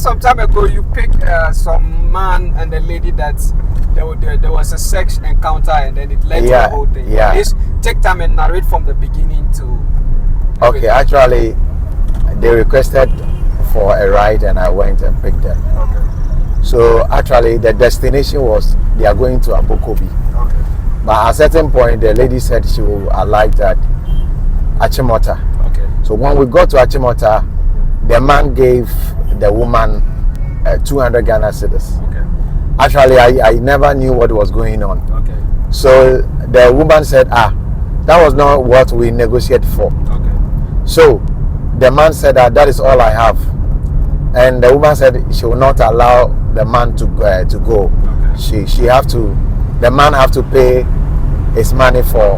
some time ago you picked some man and a lady that there was a sex encounter and then it led to the whole thing. Yeah. Please take time and narrate from the beginning to. Okay, actually, they requested for a ride and I went and picked them. Okay. So actually, the destination was they are going to Abokobi. Okay. But at a certain point, the lady said she would like that Achimota. Okay. So when we got to Achimota, the man gave the woman 200 Ghana cedis. Okay. Actually, I never knew what was going on. Okay. So the woman said, that was not what we negotiated for. Okay. So the man said that is all I have. And the woman said she will not allow the man to go. Okay. She have to, the man have to pay his money for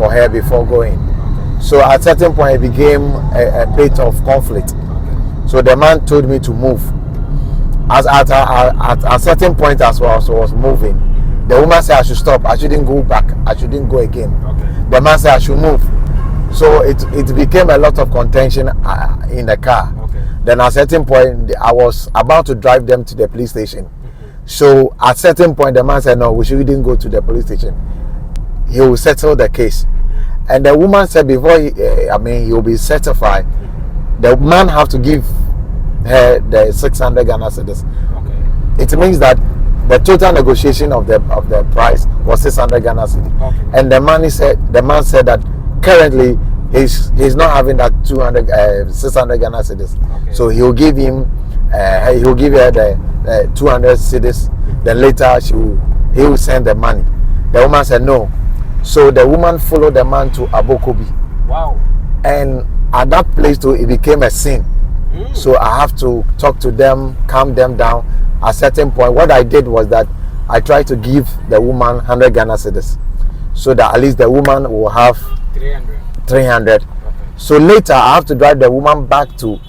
her before going. Okay. So at a certain point it became a bit of conflict. Okay. So the man told me to move. At a certain point as well, so I was moving. The woman said I should stop. I shouldn't go back. I shouldn't go again. Okay. The man said I should move. So it became a lot of contention in the car. Okay. Then at a certain point, I was about to drive them to the police station. So at a certain point, the man said, no, we shouldn't go to the police station. He will settle the case. And the woman said before he will be certified, the man have to give her the 600 Ghana cedis. Okay. It means that the total negotiation of the price was 600 Ghana cedis. Okay. And the man said that currently he's not having that 600 Ghana cedis. Okay. So he'll give her the 200 cedis. Then later he will send the money. The woman said no. So the woman followed the man to Abokobi. Wow. And at that place too, it became a sin. So I have to talk to them, calm them down. At a certain point, what I did was that I tried to give the woman 100 Ghana cedis, so that at least the woman will have 300. Okay. So later I have to drive the woman back to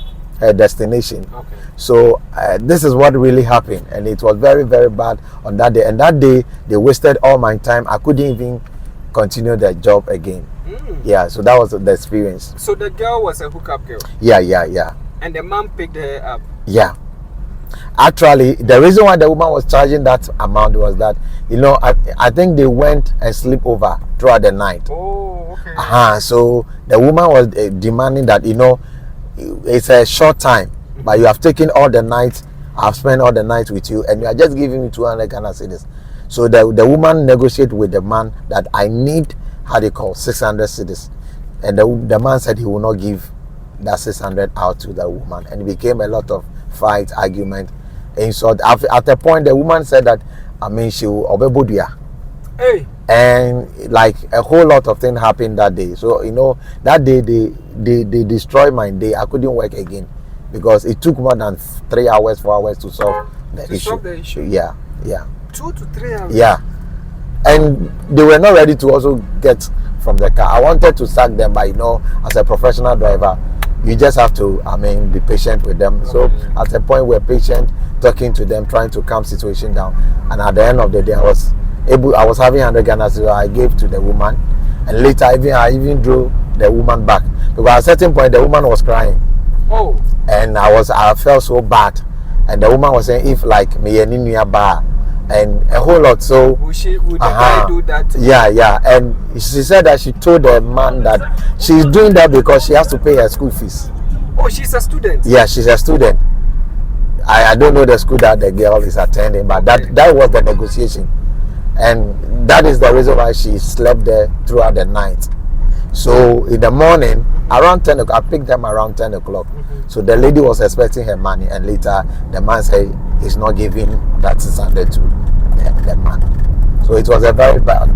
her destination. Okay. So this is what really happened, and it was very, very bad on that day. And that day they wasted all my time. I couldn't even continue the job again. Yeah, so that was the experience. So the girl was a hookup girl. Yeah. And the man picked her up. Yeah. Actually, the reason why the woman was charging that amount was that, I think they went and sleep over throughout the night. Oh, okay. So the woman was demanding that, it's a short time, but you have taken all the night, I've spent all the night with you, and you are just giving me 200 Ghana cedis. So the woman negotiated with the man that I need, 600 cedis. And the man said he will not give that 600 out to the woman. And it became a lot of fight, argument, insult. At a point, the woman said that, she will obey Budia. Hey. And like a whole lot of things happened that day. So, that day they destroyed my day. I couldn't work again because it took more than 3 hours, 4 hours to solve the issue. Solve the issue? Yeah. 2 to 3 hours? Yeah. And they were not ready to also get from the car. I wanted to sack them, but as a professional driver, you just have to, be patient with them. So at a point, we're patient, talking to them, trying to calm situation down. And at the end of the day, I was having 100 Ghana, so I gave to the woman. And later, I even drew the woman back, because at a certain point, the woman was crying. Oh. And I felt so bad. And the woman was saying, if like me and Ninia bar, and a whole lot. So would the guy do that? Yeah. And she said that she told the man that she's doing that because she has to pay her school fees. Oh, she's a student? Yeah, she's a student. I don't know the school that the girl is attending, but that was the negotiation. And that is the reason why she slept there throughout the night. So in the morning, around 10 o'clock, I picked them around 10 o'clock. So the lady was expecting her money, and later the man said he's not giving that 600 to the man. So it was a very bad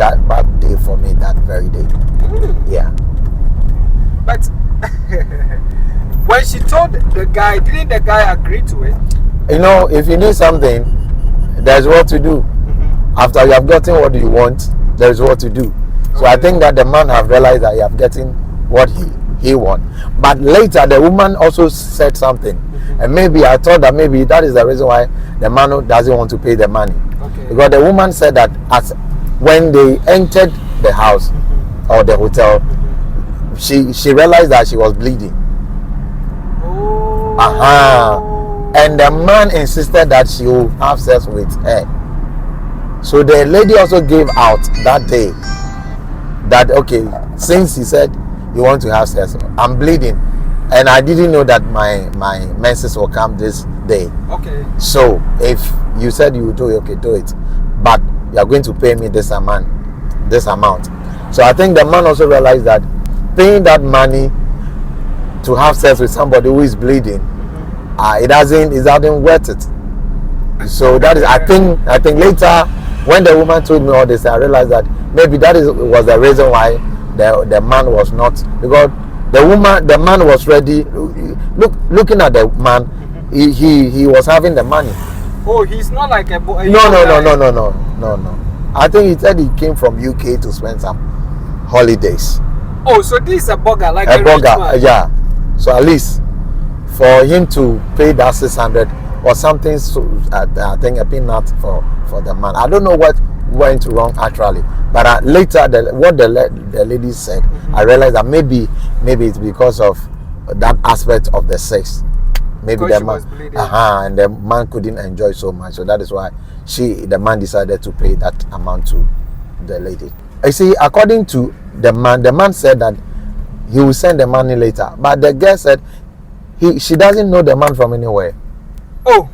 day for me that very day. Yeah. But when she told the guy, didn't the guy agree to it? If you need something, there's what to do. After you have gotten what you want, there's what to do. So I think that the man have realized that he have gotten what he want. But later the woman also said something, and maybe I thought that maybe that is the reason why the man doesn't want to pay the money. Okay. Because the woman said that when they entered the house or the hotel, she realized that she was bleeding. Oh. And the man insisted that she will have sex with her. So the lady also gave out that day that, okay, since he said you want to have sex, I'm bleeding, and I didn't know that my menses will come this day. Okay. So if you said you would do it, okay, do it, but you are going to pay me this amount. So I think the man also realized that paying that money to have sex with somebody who is bleeding, it doesn't worth it. So that is, I think later when the woman told me all this, I realized that maybe was the reason why the man was not, because the man was ready. Looking at the man, he was having the money. Oh, he's not like a boy. No. I think he said he came from UK to spend some holidays. Oh, so this is a burger, like a burger, rich man. Yeah. So at least for him to pay that 600 or something, so I think a peanut for the man. I don't know what went wrong actually, but later what the lady said, I realized that maybe it's because of that aspect of the sex. Maybe the man, and the man couldn't enjoy so much, so that is why the man decided to pay that amount to the lady. You see, according to the man said that he will send the money later, but the girl said she doesn't know the man from anywhere. Oh,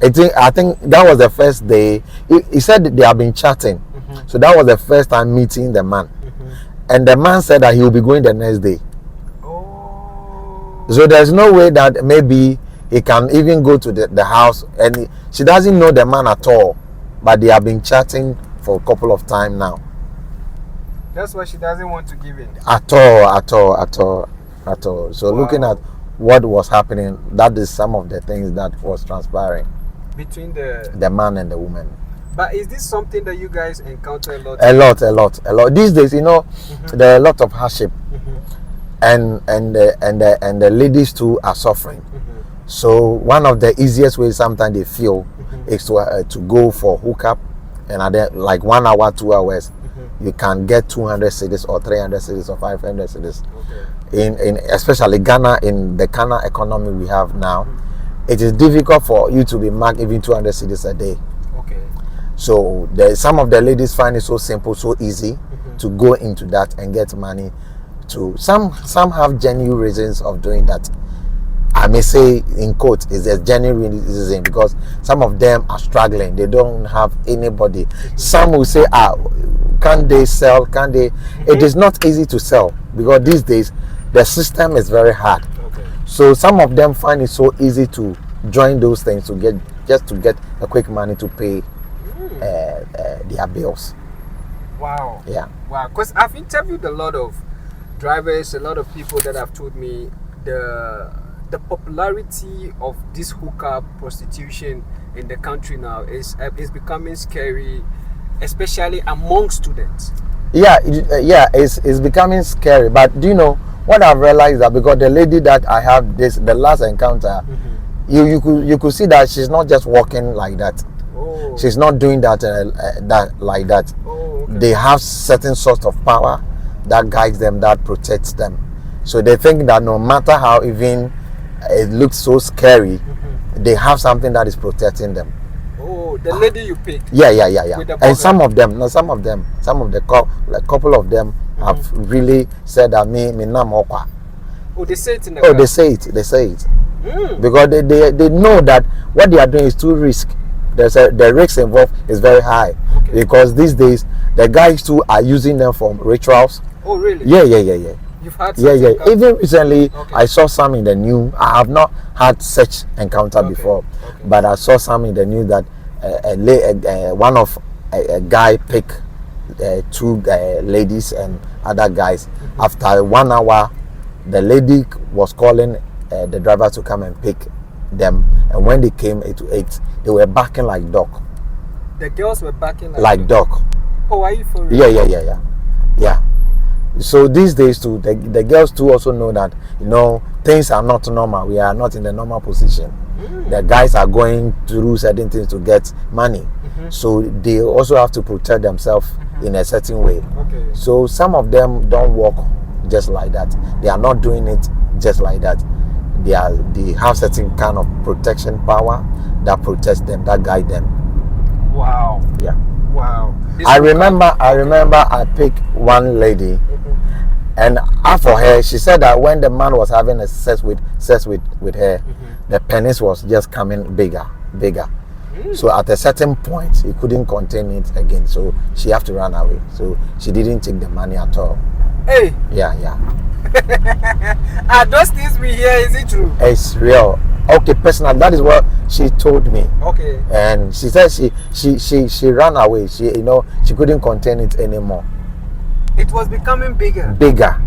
I think that was the first day. He said that they have been chatting, so that was the first time meeting the man, and the man said that he will be going the next day. So there's no way that maybe he can even go to the house, and she doesn't know the man at all, but they have been chatting for a couple of times now. That's why she doesn't want to give in. At all. So wow. Looking at what was happening, that is some of the things that was transpiring between the man and the woman. But is this something that you guys encounter a lot? A lot. These days, there are a lot of hardship. And the ladies too are suffering. So one of the easiest ways sometimes they feel is to go for hookup, and then like 1 hour, 2 hours, you can get 200 cedis or 300 cedis or 500 cedis. In especially Ghana, in the Ghana economy we have now, it is difficult for you to be marked even 200 cedis a day. So some of the ladies find it so simple, so easy to go into that and get money. Some have genuine reasons of doing that. I may say in quote is a genuine reason, because some of them are struggling, they don't have anybody. Some will say, can they sell? It is not easy to sell, because these days the system is very hard. So some of them find it so easy to join those things to get a quick money to pay their bills. Wow. Yeah. Wow. Because I've interviewed a lot of drivers, a lot of people that have told me the popularity of this hookup prostitution in the country now is becoming scary, especially among students. It's becoming scary. But do you know what I've realized? That because the lady that I have the last encounter, you could see that she's not just walking like that. She's not doing that like that. They have certain sorts of power that guides them, that protects them. So they think that no matter how even it looks so scary, they have something that is protecting them. Oh, the lady you picked. Yeah. And some of the couple of them have really said that me nam okwa. Oh, they say it in the car. They say it. Because they know that what they are doing is too risky. The risk involved is very high, because these days the guys too are using them for rituals. Oh, really? Yeah. You've had Even recently, I saw some in the news. I have not had such encounter before, but I saw some in the news that a guy picked two ladies and other guys. After 1 hour, the lady was calling the driver to come and pick them, and when they came to 8, they were barking like dog. The girls were barking like dog. Oh, are you for real? Yeah. So these days too, the girls too also know that things are not normal. We are not in the normal position. The guys are going through certain things to get money, so they also have to protect themselves in a certain way. So some of them don't walk just like that. They are not doing it just like that. they have certain kind of protection power that protects them, that guide them. Wow. Yeah. Wow. I remember I picked one lady, and after her, she said that when the man was having a sex with her, the penis was just coming bigger. So at a certain point, he couldn't contain it again. So she have to run away. So she didn't take the money at all. Hey. Yeah. Are those things we hear, is it true? It's real. Okay, personal. That is what she told me. Okay. And she said she ran away. She couldn't contain it anymore. It was becoming bigger. Bigger.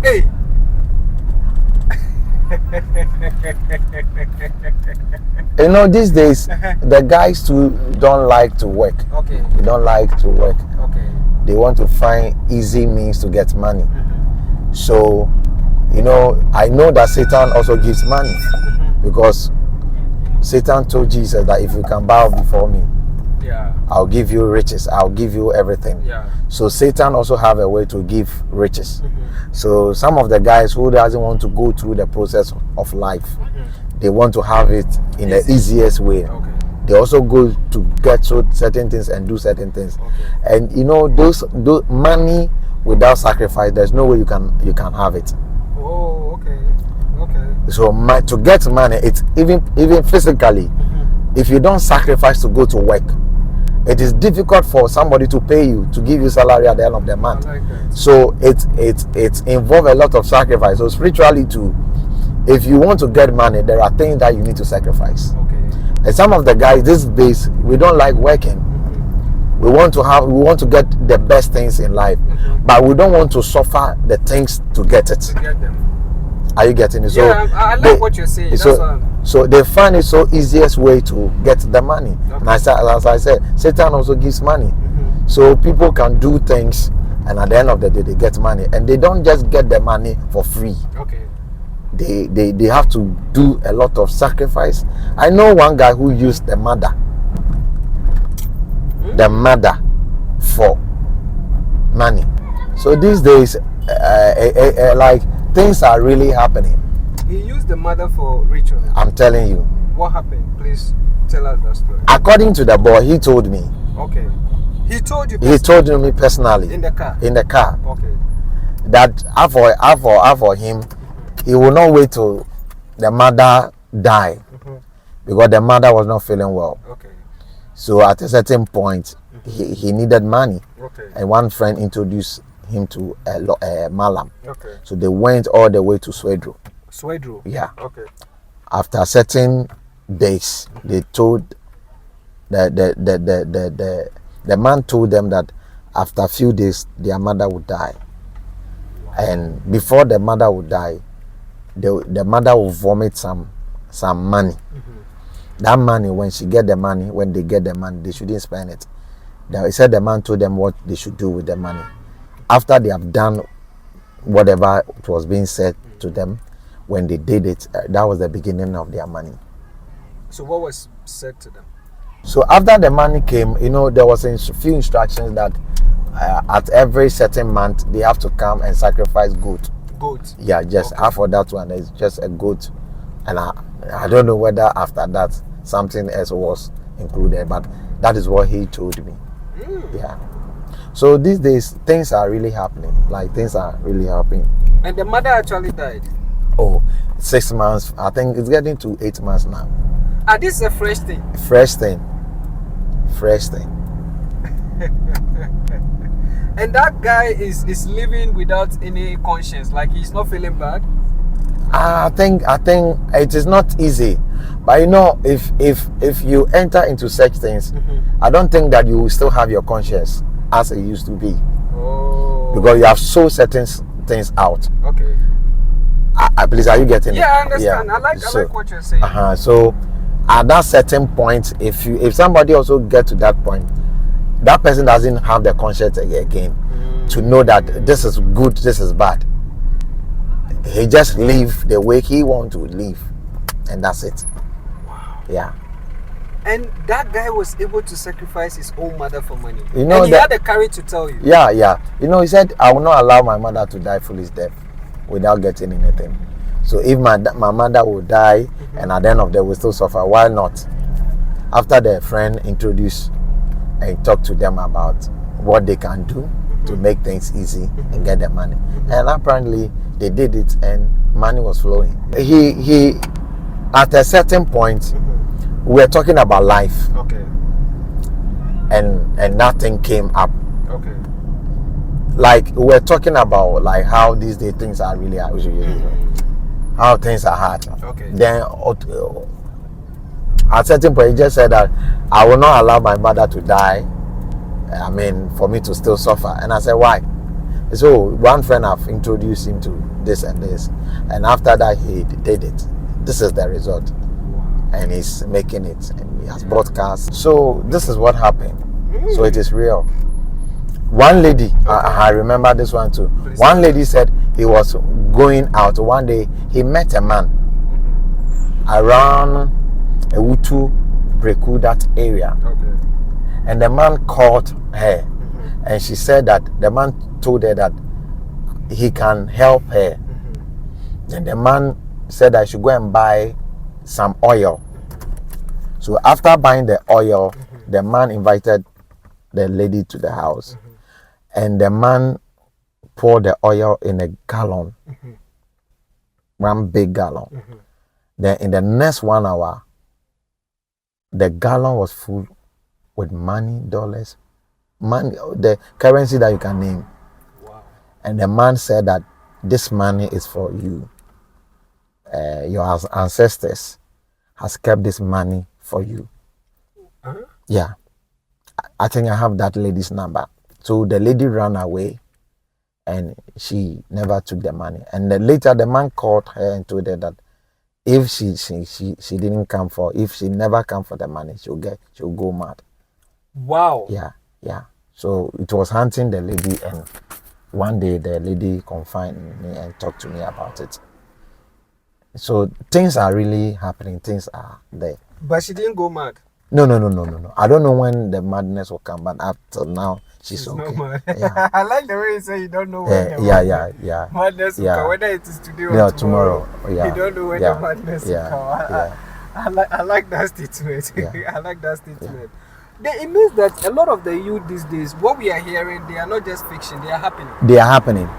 Hey. These days the guys too don't like to work. Okay. They don't like to work. Okay. They want to find easy means to get money. So, I know that Satan also gives money, because Satan told Jesus that if you can bow before me, I'll give you riches, I'll give you everything. So Satan also have a way to give riches. So some of the guys who doesn't want to go through the process of life, they want to have it in the easiest way. They also go to get certain things and do certain things. And those money without sacrifice, there's no way you can have it. Oh, okay. So to get money, it's even physically, if you don't sacrifice to go to work, it is difficult for somebody to pay you, to give you salary at the end of the month. I like that. So it involves a lot of sacrifice. So spiritually too, if you want to get money, there are things that you need to sacrifice. Okay. And some of the guys these days, we don't like working. We want to get the best things in life, but we don't want to suffer the things to get it. To get them. Are you getting it? So yeah, I like what you're saying. So they find it so easiest way to get the money. And as I said, Satan also gives money. So people can do things, and at the end of the day, they get money, and they don't just get the money for free. Okay. They have to do a lot of sacrifice. I know one guy who used the mother for money. So these days, like, things are really happening. He used the mother for ritual. I'm telling you. What happened? Please tell us that story. According to the boy, he told me. Okay. He told you. He told me personally. In the car. In the car. Okay. That for him, he will not wait till the mother die, because the mother was not feeling well. Okay. So at a certain point, he needed money. Okay. And one friend introduced him to a malam. Okay. So they went all the way to Swedru. Swedru. Yeah. Okay. After certain days, they told the man told them that after a few days their mother would die. And before the mother would die, the mother will vomit some money. That money, when they get the money, they shouldn't spend it. He said the man told them what they should do with the money. After they have done whatever was being said to them, when they did it, that was the beginning of their money. So what was said to them? So after the money came, there was a few instructions that at every certain month they have to come and sacrifice goat. Goat. Yeah, just half of that one is just a goat, and I don't know whether after that something else was included, but that is what he told me. Yeah. So these days things are really happening. Like, things are really happening. And the mother actually died. Oh, 6 months. I think it's getting to 8 months now. This is a fresh thing. Fresh thing. And that guy is living without any conscience. Like, he's not feeling bad. I think it is not easy, but if you enter into such things, I don't think that you will still have your conscience as it used to be. Oh. Because you have so certain things out. Okay. Please, are you getting it? Yeah, I understand. Yeah. I like what you're saying. So at that certain point, if somebody also get to that point, that person doesn't have the conscience again to know that this is good, this is bad. He just live the way he want to live, and that's it. Wow. Yeah. And that guy was able to sacrifice his own mother for money. And he had the courage to tell you. Yeah. He said, I will not allow my mother to die foolish death. without getting anything. So if my mother will die and at the end of the day will still suffer, why not? After the friend introduced and talked to them about what they can do to make things easy and get the money, and apparently they did it and money was flowing. He at a certain point we were talking about life, Okay. and nothing came up. Okay. Like we were talking about like how these days things are really hard, how things are hard. Okay. Then at a certain point he just said that I will not allow my mother to die, I mean for me to still suffer. And I said, why? So one friend have introduced him to this and this, and after that he did it. This is the result. And he's making it, and he has broadcast. So this is what happened. So it is real. One lady, I remember this one too. One lady said he was going out one day. He met a man around Ewutu, Breku, that area. Okay. And the man called her, and she said that the man told her that he can help her. And the man said that she should go and buy some oil. So after buying the oil, the man invited the lady to the house, and the man poured the oil in a gallon, one big gallon. Then in the next 1 hour, the gallon was full with money, dollars, money, the currency that you can name. Wow. And the man said that this money is for you. Your ancestors has kept this money for you. Yeah. I think I have that lady's number. So the lady ran away and she never took the money. And then later the man called her and told her that if she didn't come for, if she never come for the money, she'll go mad. Wow. Yeah. So it was hunting the lady, and one day the lady confided me and talked to me about it. So things are really happening, things are there. But she didn't go mad. No. I don't know when the madness will come, but up till now she's okay. Not mad. Yeah. I like the way you say you don't know when the Yeah. madness will Yeah. come, whether it is today or tomorrow. Yeah. You don't know when the madness will come. I like that statement. Yeah. I like that statement. It means that a lot of the youth these days, what we are hearing, they are not just fiction, they are happening. They are happening.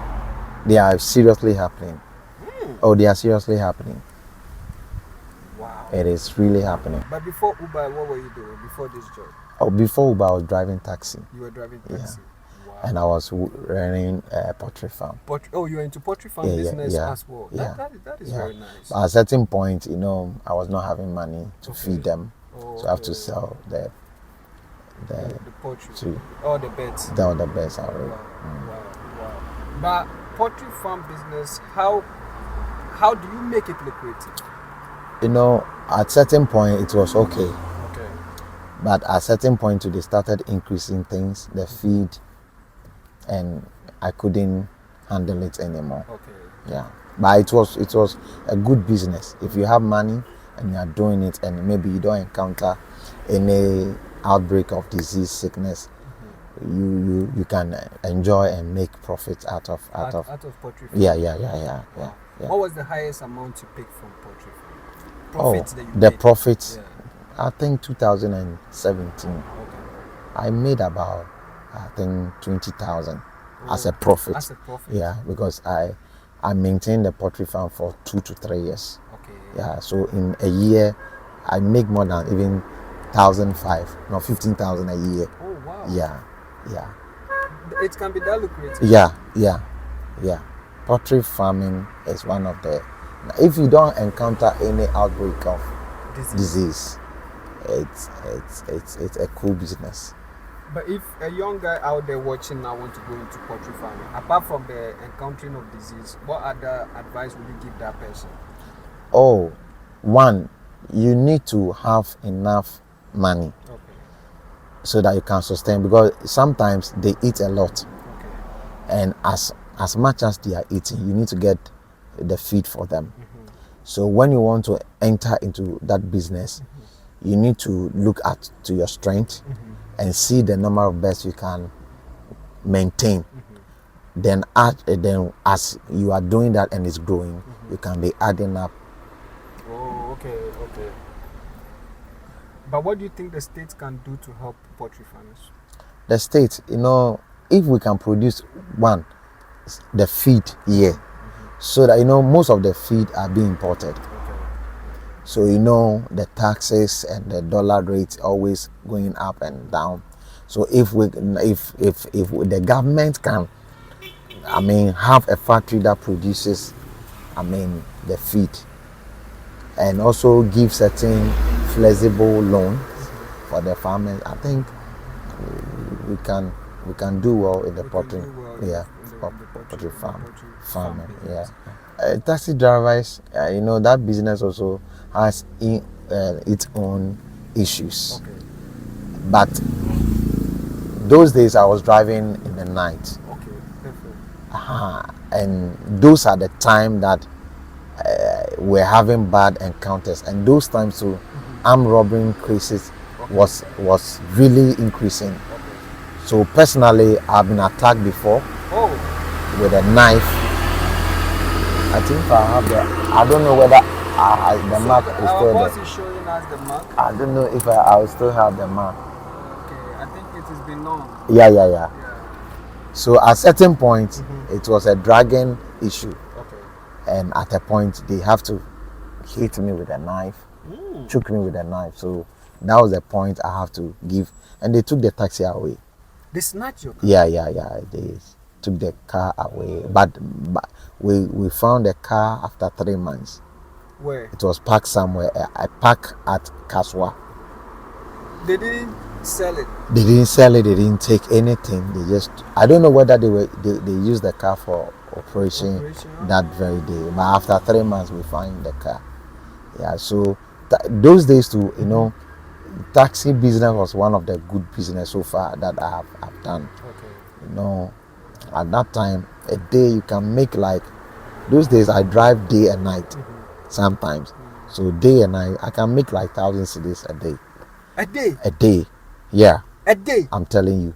They are seriously happening. Oh, they are seriously happening. Wow. It is really happening. But before Uber, what were you doing before this job? Oh, before Uber, I was driving taxi. You were driving taxi. Wow. And I was running a poultry farm. You were into poultry farm business as well. That is very nice. But at a certain point, I was not having money to feed them. So I have to sell the poultry. To All the beds. All the beds are ready. Wow. But poultry farm business, how do you make it lucrative? At certain point it was okay. Okay. But at certain point they started increasing things, the feed, and I couldn't handle it anymore. Okay. Yeah. But it was a good business. If you have money and you are doing it, and maybe you don't encounter any outbreak of disease, sickness, you can enjoy and make profit out of poultry farm. Yeah. What was the highest amount you picked from poultry farm? Profit, I think 2017. Okay. I made about 20,000 as a profit. As a profit. Yeah, because I maintained the poultry farm for 2 to 3 years. Okay. Yeah, so in a year I make more than even 15,000 a year. Oh wow. Yeah. It can be that lucrative. Yeah. Poultry farming is one of the. If you don't encounter any outbreak of disease, it's a cool business. But if a young guy out there watching now want to go into poultry farming, apart from the encountering of disease, what other advice would you give that person? Oh, one, you need to have enough money. Okay. So that you can sustain, because sometimes they eat a lot. Okay. And as much as they are eating, you need to get the feed for them. So when you want to enter into that business, you need to look to your strength and see the number of birds you can maintain. then then as you are doing that and it's growing, you can be adding up. Oh, okay. But what do you think the state can do to help poultry farmers? The state, if we can produce the feed here, so that most of the feed are being imported. So the taxes and the dollar rate always going up and down. So if the government can, have a factory that produces, the feed, and also give certain flexible loan for the farmers, I think we can do well in the poultry, poultry farming. Yeah. Taxi drivers, that business also has its own issues. Okay. But those days I was driving in the night. Okay, perfect. And those are the time that we're having bad encounters, and those times too, armed robbery cases was really increasing. Okay. So personally, I've been attacked before with a knife. I think I don't know whether the mark is still there. Is showing us the mark. I don't know if I will still have the mark. Okay, I think it has been long. Yeah. So at a certain point, it was a dragging issue. Okay. And at a point, they have to hit me with a knife, choke me with a knife. So that was the point I have to give. And they took the taxi away. They snatched your car? Yeah. They took the car away. But we found the car after 3 months. Where? It was parked somewhere. I parked at Kaswa. They didn't sell it? They didn't sell it. They didn't take anything. I don't know whether they used the car for operation that very day. But after 3 months, we find the car. Yeah, so those days too, taxi business was one of the good business so far that I've done. Okay. At that time, a day you can make those days I drive day and night sometimes. So day and night, I can make 1,000 cedis a day. A day? A day, yeah. A day? I'm telling you.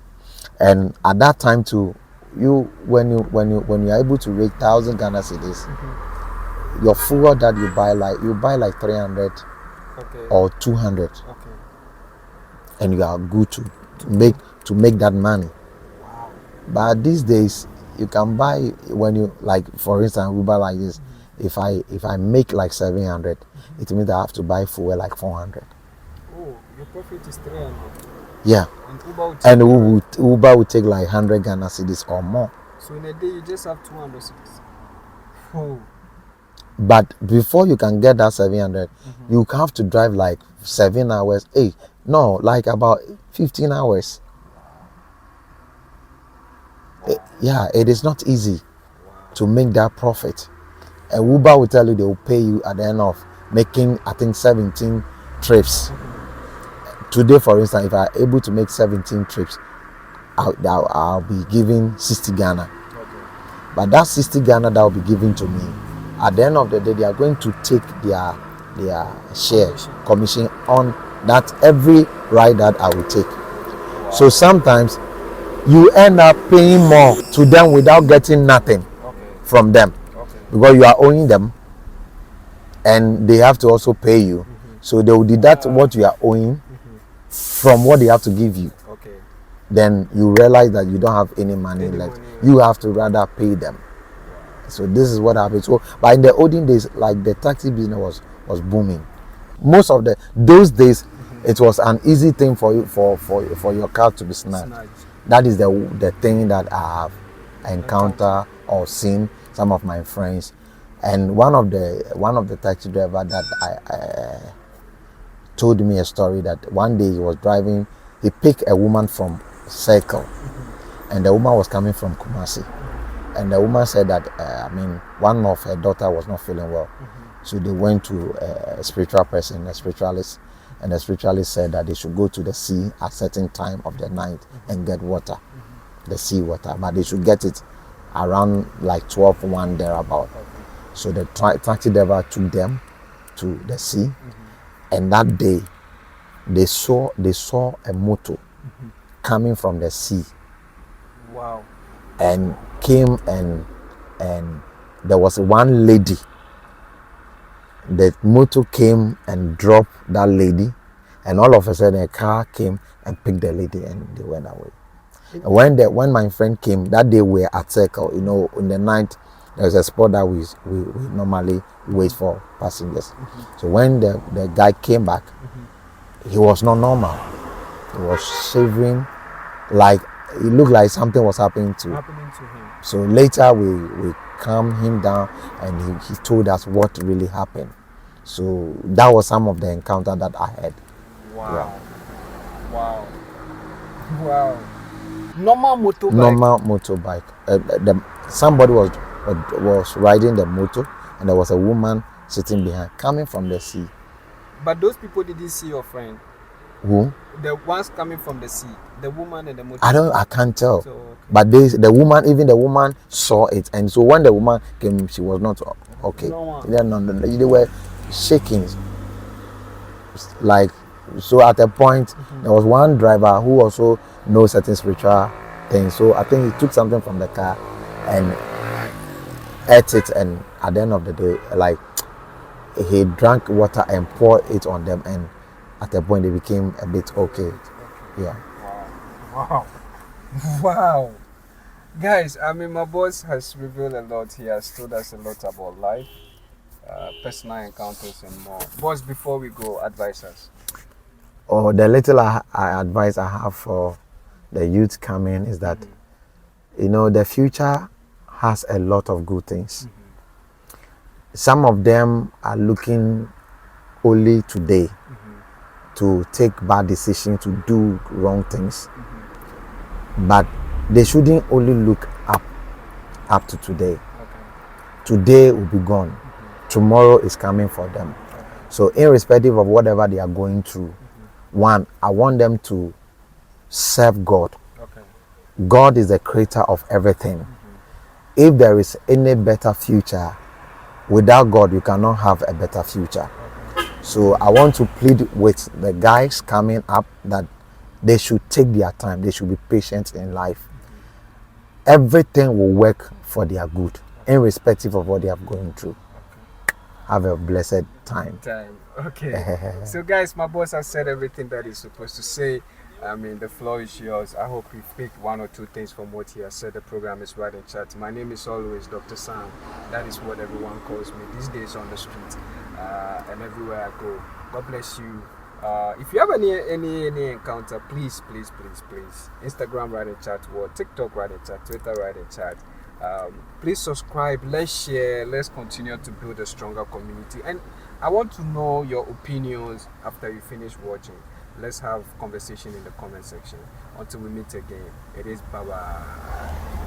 And at that time too, when you are able to rake 1,000 Ghana cedis, your fuel that you buy 300 or 200, and you are good to make that money. Wow. But these days you can buy, when you for instance Uber like this, if I make 700, it means I have to buy fuel 400. Oh, your profit is 300. Yeah. And Uber will take 100 Ghana cedis or more. So in a day you just have 200 cedis. Oh. But before you can get that 700, you have to drive 7 hours. About 15 hours. It is not easy to make that profit. And Uber will tell you they will pay you at the end of making, I think, 17 trips. Today, for instance, if I'm able to make 17 trips, I'll be giving 60 Ghana. But that 60 Ghana that will be given to me, at the end of the day, they are going to take their share commission on that every ride that I will take. So sometimes you end up paying more to them without getting nothing from them, because you are owing them and they have to also pay you. So they will deduct what you are owing from what they have to give you. Then you realize that you don't have any money left. You have to rather pay them. So this is what happens. So, but in the olden days, the taxi business was booming. Most of those days, it was an easy thing for you for your car to be snatched. That is the thing that I have encountered or seen some of my friends. And one of the taxi driver that I told me a story that one day he was driving, he picked a woman from Circle, and the woman was coming from Kumasi, and the woman said that one of her daughter was not feeling well, so they went to a spiritual person, a spiritualist, and the spiritualist said that they should go to the sea at certain time of the night and get water, the sea water, but they should get it around 12:01 thereabout. So the taxi driver took them to the sea, and that day they saw a motor coming from the sea. Wow. and came and there was one lady. The motor came and dropped that lady, and all of a sudden a car came and picked the lady and they went away. And when my friend came that day, we were at Circle. You know, in the night there's a spot that we normally wait for passengers. So when the guy came back, he was not normal. He was shivering, like it looked like something was happening to him. So later we calmed him down, and he told us what really happened. So that was some of the encounter that I had. Wow. Yeah. Wow. Normal motorbike. Somebody was riding the motor, and there was a woman sitting behind, coming from the sea. But those people didn't see your friend. Who? The ones coming from the sea, the woman and the motor. I can't tell. So, okay. But the woman saw it, and so when the woman came, she was not okay. No, they were shaking. Like, so at a point, there was one driver who also knows certain spiritual things. So I think he took something from the car and ate it, and at the end of the day, like, he drank water and poured it on them, and at a point they became a bit okay. Yeah. Wow. Guys, I mean, my boss has revealed a lot. He has told us a lot about life, personal encounters, and more. Boss, before we go, advise us. Oh, the little advice I have for the youth coming is that, you know, the future has a lot of good things. Some of them are looking only today to take bad decisions, to do wrong things. But they shouldn't only look up to today. Okay. Today will be gone. Tomorrow is coming for them. Okay. So irrespective of whatever they are going through, one, I want them to serve God. Okay. God is the creator of everything. If there is any better future, without God, you cannot have a better future. So I want to plead with the guys coming up that they should take their time. They should be patient in life. Everything will work for their good, irrespective of what they are going through. Have a blessed time. Okay. So guys, my boss has said everything that he's supposed to say. I mean, the floor is yours. I hope we picked one or two things from what he has said. The program is Ride and Chat. My name is always Dr. Sam. That is what everyone calls me these days on the street and everywhere I go. God bless you. If you have any encounter, please, Instagram Ride and Chat, or TikTok Ride and Chat, Twitter Ride and Chat. Please subscribe. Let's share. Let's continue to build a stronger community. And I want to know your opinions after you finish watching. Let's have conversation in the comment section. Until we meet again, it is bye-bye.